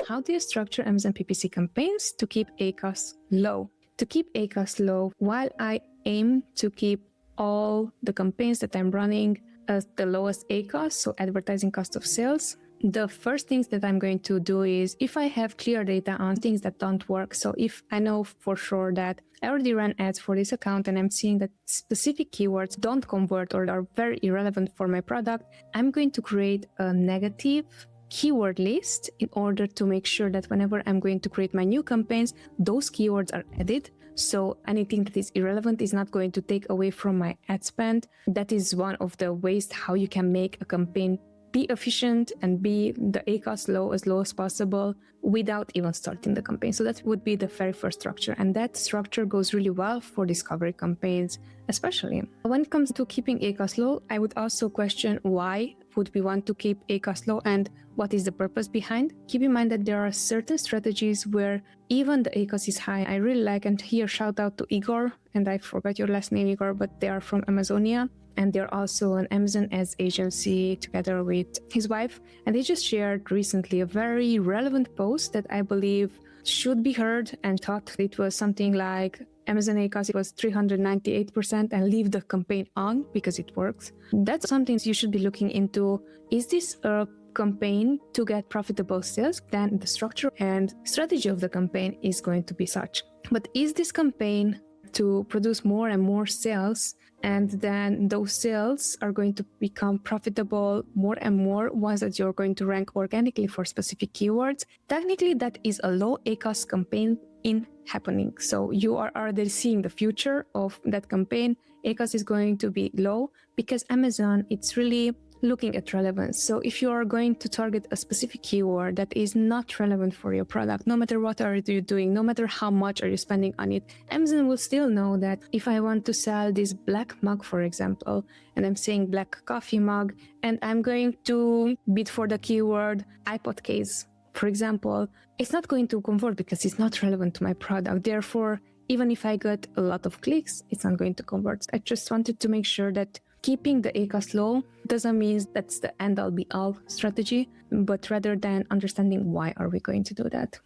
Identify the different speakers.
Speaker 1: How do you structure Amazon PPC campaigns to keep ACoS low? To keep ACoS low, while I aim to keep all the campaigns that I'm running at the lowest ACoS, so advertising cost of sales, the first things that I'm going to do is, if I have clear data on things that don't work, so if I know for sure that I already ran ads for this account and I'm seeing that specific keywords don't convert or are very irrelevant for my product, I'm going to create a negative keyword list in order to make sure that whenever I'm going to create my new campaigns, those keywords are added. So anything that is irrelevant is not going to take away from my ad spend. That is one of the ways how you can make a campaign be efficient and be the ACoS low as possible without even starting the campaign. So that would be the very first structure. And that structure goes really well for discovery campaigns, especially. When it comes to keeping ACoS low, I would also question why would we want to keep ACoS low and what is the purpose behind. Keep in mind that there are certain strategies where even the ACoS is high. I really like, and here shout out to Igor, and I forgot your last name, Igor, but they are from Amazonia. And they're also an Amazon ads agency together with his wife. And they just shared recently a very relevant post that I believe should be heard and thought. It was something like Amazon ACoS was 398% and leave the campaign on because it works. That's something you should be looking into. Is this a campaign to get profitable sales? Then the structure and strategy of the campaign is going to be such. But is this campaign to produce more and more sales, and then those sales are going to become profitable more and more once that you're going to rank organically for specific keywords? Technically, that is a low ACoS campaign in happening. So you are already seeing the future of that campaign. ACoS is going to be low because Amazon, it's really looking at relevance. So if you are going to target a specific keyword that is not relevant for your product, no matter what are you doing, no matter how much are you spending on it, Amazon will still know that if I want to sell this black mug, for example, and I'm saying black coffee mug, and I'm going to bid for the keyword iPod case, for example, it's not going to convert because it's not relevant to my product. Therefore, even if I get a lot of clicks, it's not going to convert. I just wanted to make sure that keeping the ACoS low doesn't mean that's the end-all be-all strategy, but rather than understanding why are we going to do that.